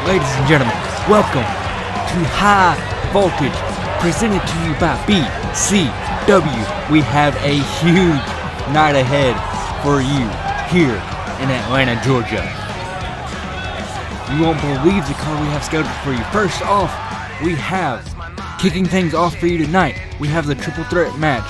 Ladies and gentlemen, welcome to High Voltage, presented to you by BCW. We have a huge night ahead for you here in Atlanta, Georgia. You won't believe the card we have scheduled for you. First off, we have, kicking things off for you tonight, we have the triple threat match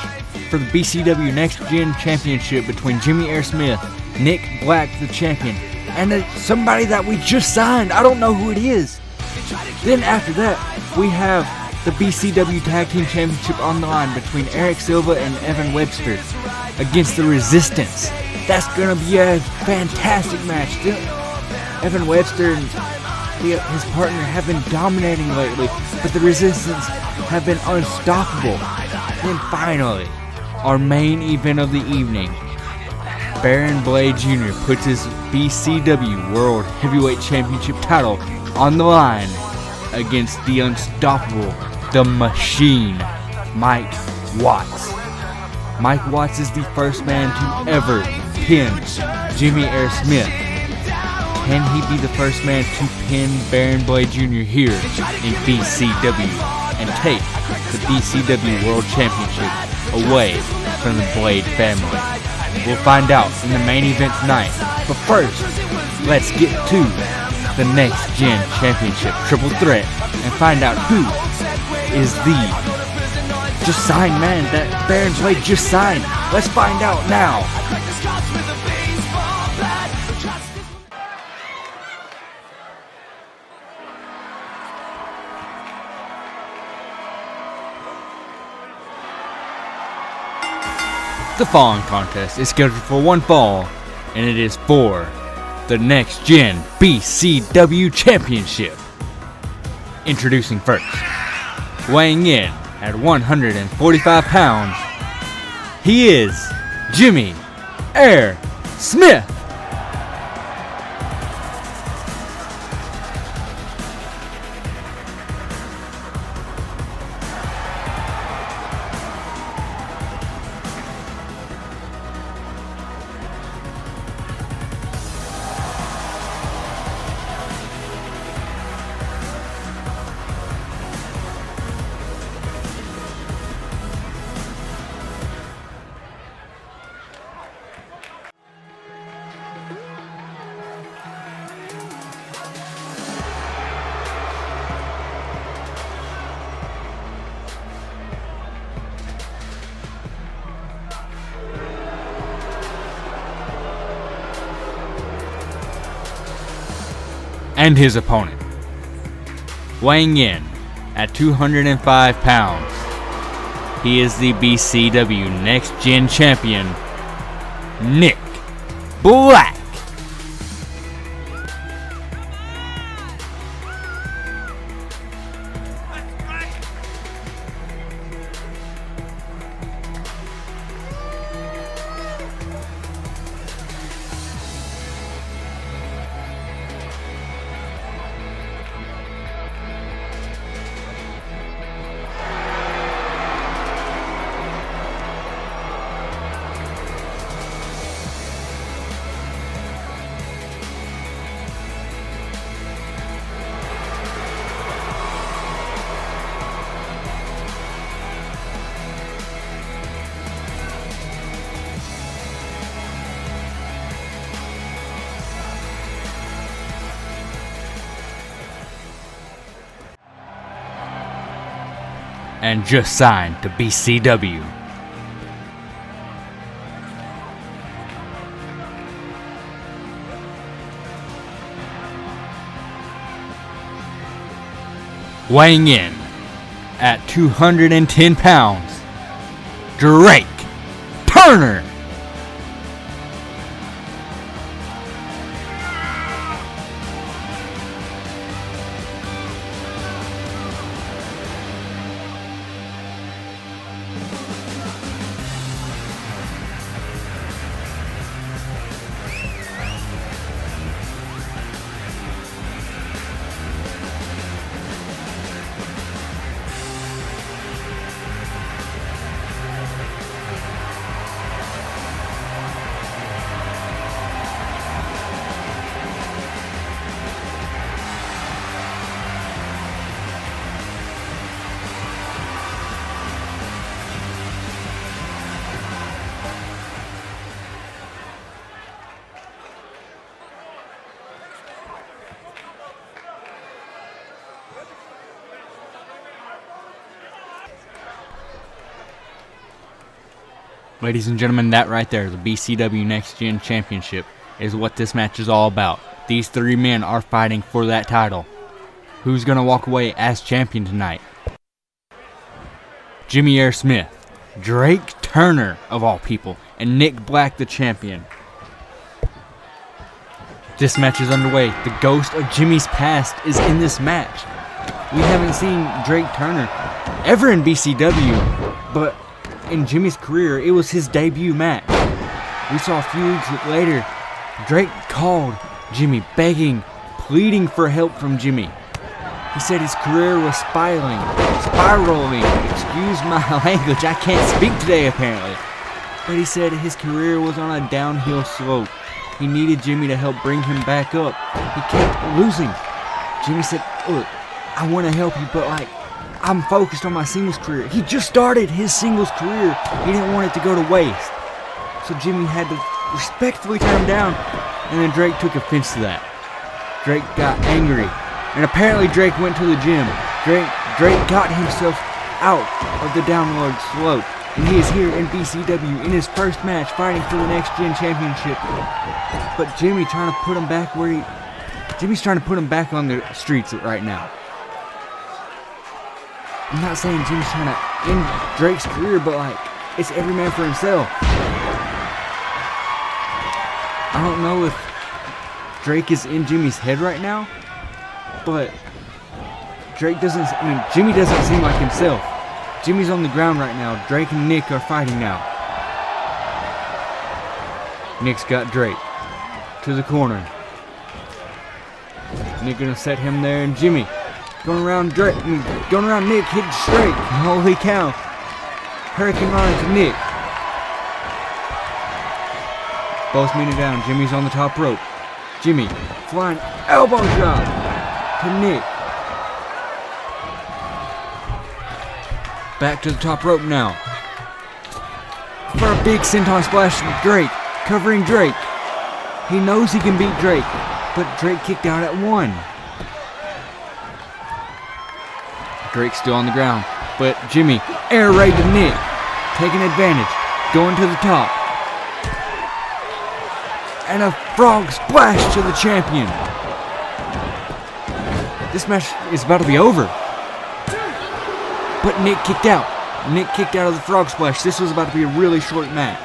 for the BCW Next Gen Championship between TheJimmyAir Smith, Nick Black, the champion, and somebody that we just signed. I don't know who it is. Then after that, we have the BCW Tag Team Championship on the line between Eric Silva and Evan Webster against the Resistance. That's going to be a fantastic match. Evan Webster and his partner have been dominating lately, but the Resistance have been unstoppable. Then finally, our main event of the evening, Baron Blade Jr. puts his BCW World Heavyweight Championship title on the line against the unstoppable, the Machine, Mike Watts. Mike Watts is the first man to ever pin TheJimmyAir Smith. Can he be the first man to pin Baron Blade Jr. here in BCW and take the BCW World Championship away from the Blade family? We'll find out in the main event tonight. But first, let's get to the Next Gen Championship Triple Threat and find out who is the just signed man that Baron Blade just signed. Let's find out now. The following contest is scheduled for one fall, and it is for the Next Gen BCW Championship. Introducing first, weighing in at 145 pounds, he is TheJimmyAir Smith. And his opponent, weighing in at 205 pounds, he is the BCW Next Gen Champion, Nick Black. And just signed to BCW. Weighing in at 210 pounds, Drake Turner. Ladies and gentlemen, that right there, the BCW Next Gen Championship, is what this match is all about. These three men are fighting for that title. Who's going to walk away as champion tonight? JimmyAir Smith, Drake Turner, of all people, and Nick Black, the champion. This match is underway. The ghost of Jimmy's past is in this match. We haven't seen Drake Turner ever in BCW, but in Jimmy's career, it was his debut match. We saw a few weeks later, Drake called Jimmy, begging, pleading for help from Jimmy. He said his career was spiraling. Excuse my language, I can't speak today apparently. But he said his career was on a downhill slope. He needed Jimmy to help bring him back up. He kept losing. Jimmy said, look, I want to help you, but I'm focused on my singles career. He just started his singles career. He didn't want it to go to waste. So Jimmy had to respectfully turn him down, and then Drake took offense to that. Drake got angry, and apparently Drake went to the gym. Drake got himself out of the downward slope, and he is here in BCW in his first match fighting for the Next Gen Championship. But Jimmy's trying to put him back on the streets right now. I'm not saying Jimmy's trying to end Drake's career, but it's every man for himself. I don't know if Drake is in Jimmy's head right now, but Jimmy doesn't seem like himself. Jimmy's on the ground right now. Drake and Nick are fighting now. Nick's got Drake to the corner. Nick gonna set him there, and Jimmy going around Nick, hitting straight. Holy cow. Hurricane Rana to Nick. Both meet it down. Jimmy's on the top rope. Jimmy, flying elbow drop to Nick. Back to the top rope now. For a big senton splash from Drake. Covering Drake. He knows he can beat Drake, but Drake kicked out at 1. Drake's still on the ground, but Jimmy, air raid to Nick, taking advantage, going to the top. And a frog splash to the champion. This match is about to be over. But Nick kicked out. Nick kicked out of the frog splash. This was about to be a really short match.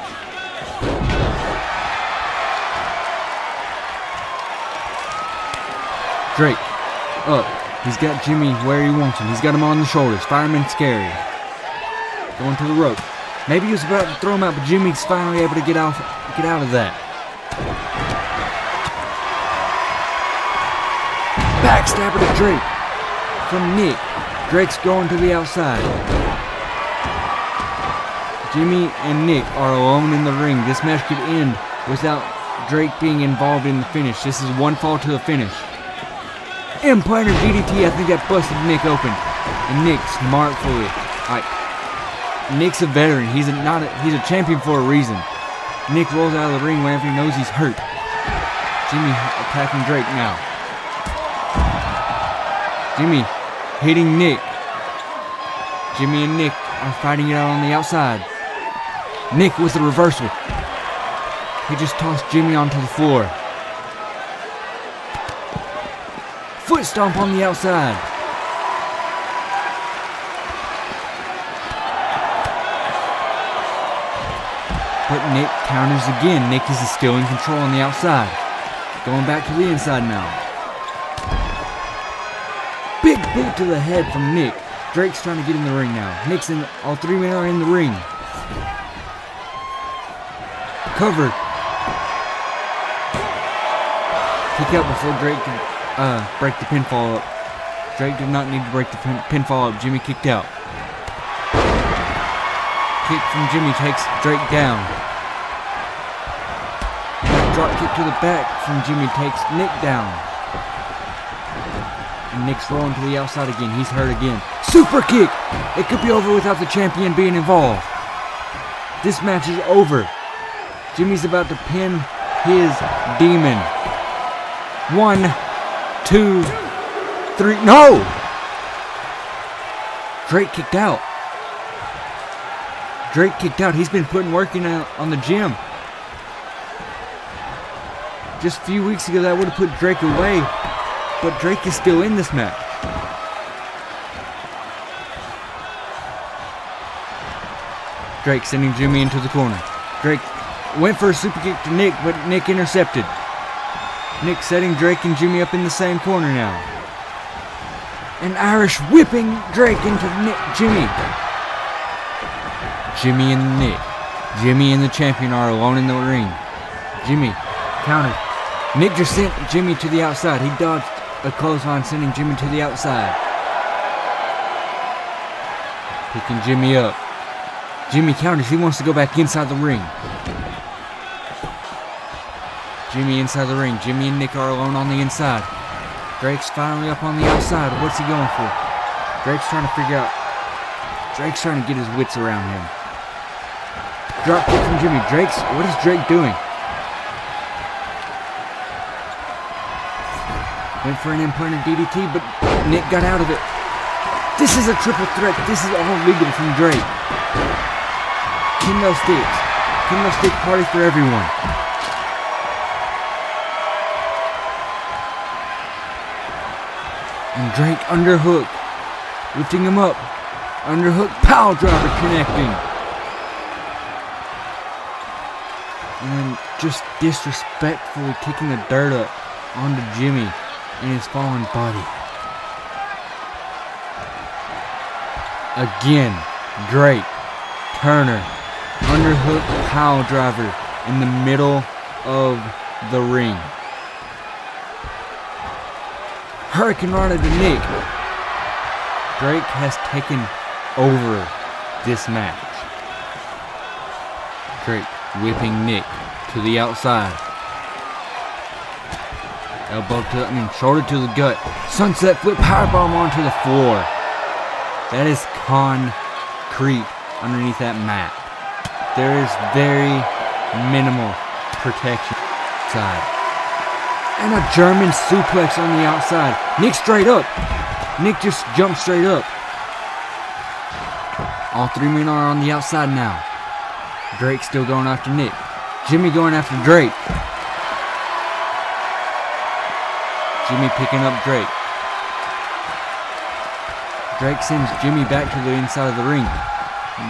Drake, up. He's got Jimmy where he wants him. He's got him on the shoulders. Fireman scary. Going to the rope. Maybe he was about to throw him out, but Jimmy's finally able to get out of that. Backstabber to Drake from Nick. Drake's going to the outside. Jimmy and Nick are alone in the ring. This match could end without Drake being involved in the finish. This is one fall to the finish. Implanter DDT, I think that busted Nick open. And Nick smartfully. Nick's a veteran. He's a champion for a reason. Nick rolls out of the ring whenever he knows he's hurt. Jimmy attacking Drake now. Jimmy hitting Nick. Jimmy and Nick are fighting it out on the outside. Nick with the reversal. He just tossed Jimmy onto the floor. Foot stomp on the outside. But Nick counters again. Nick is still in control on the outside. Going back to the inside now. Big boot to the head from Nick. Drake's trying to get in the ring now. All three men are in the ring. Covered. Kick out before Drake can break the pinfall up. Drake did not need to break the pinfall up. Jimmy kicked out. Kick from Jimmy takes Drake down. Drop kick to the back from Jimmy takes Nick down. And Nick's rolling to the outside again. He's hurt again. Super kick! It could be over without the champion being involved. This match is over. Jimmy's about to pin his demon. 1, 2, 3. No! Drake kicked out. Drake kicked out. He's been working out on the gym. Just a few weeks ago, that would have put Drake away. But Drake is still in this match. Drake sending Jimmy into the corner. Drake went for a super kick to Nick, but Nick intercepted. Nick setting Drake and Jimmy up in the same corner now. An Irish whipping Drake into Jimmy. Jimmy and Nick. Jimmy and the champion are alone in the ring. Jimmy countered. Nick just sent Jimmy to the outside. He dodged a clothesline, sending Jimmy to the outside. Picking Jimmy up. Jimmy counters. He wants to go back inside the ring. Jimmy inside the ring. Jimmy and Nick are alone on the inside. Drake's finally up on the outside. What's he going for? Drake's trying to figure out. Drake's trying to get his wits around him. Drop kick from Jimmy. What is Drake doing? Went for an implanted DDT, but Nick got out of it. This is a triple threat. This is all legal from Drake. Kendo sticks. Kendo stick party for everyone. And Drake underhook. Lifting him up. Underhook power driver connecting. And then just disrespectfully kicking the dirt up onto Jimmy and his fallen body. Again, Drake, Turner, underhook power driver in the middle of the ring. Hurricane Rana to Nick. Drake has taken over this match. Drake whipping Nick to the outside. Shoulder to the gut. Sunset flip powerbomb onto the floor. That is concrete underneath that mat. There is very minimal protection outside. And a German suplex on the outside. Nick straight up. Nick just jumped straight up. All three men are on the outside now. Drake still going after Nick. Jimmy going after Drake. Jimmy picking up Drake. Drake sends Jimmy back to the inside of the ring.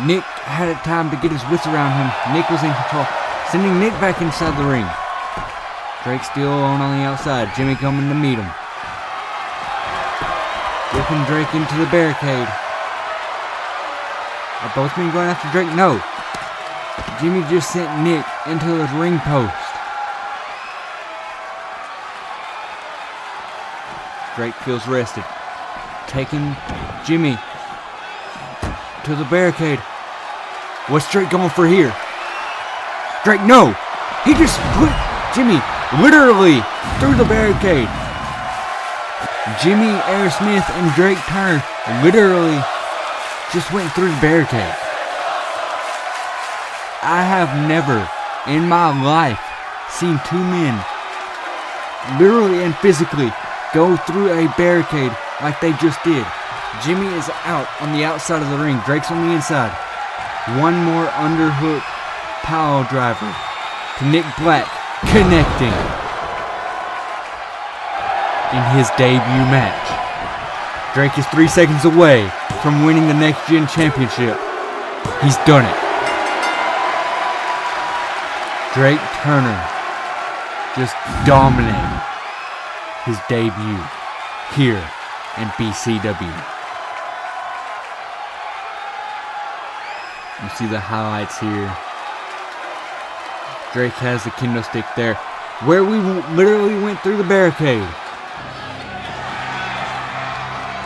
Nick had time to get his wits around him. Nick was in control, sending Nick back inside the ring. Drake still alone on the outside. Jimmy coming to meet him. Whipping Drake into the barricade. Are both men going after Drake? No. Jimmy just sent Nick into his ring post. Drake feels rested. Taking Jimmy to the barricade. What's Drake going for here? Drake, no! He just put Jimmy literally through the barricade. TheJimmyAir Smith and Drake Turner literally just went through the barricade. I have never in my life seen two men literally and physically go through a barricade like they just did. Jimmy is out on the outside of the ring. Drake's on the inside. One more underhook power driver to Nick Black, connecting in his debut match. Drake is 3 seconds away from winning the Next Gen Championship. He's done it. Drake Turner just dominated his debut here in BCW. You see the highlights here. Drake has the kendo stick there, where we literally went through the barricade.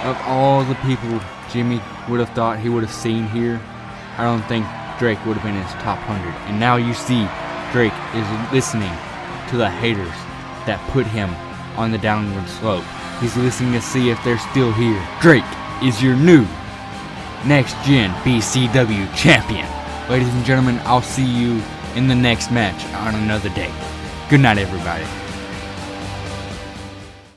Of all the people Jimmy would have thought he would have seen here, I don't think Drake would have been in his top 100. And now you see Drake is listening to the haters that put him on the downward slope. He's listening to see if they're still here. Drake is your new Next Gen BCW champion. Ladies and gentlemen, I'll see you in the next match on another day. Good night, everybody.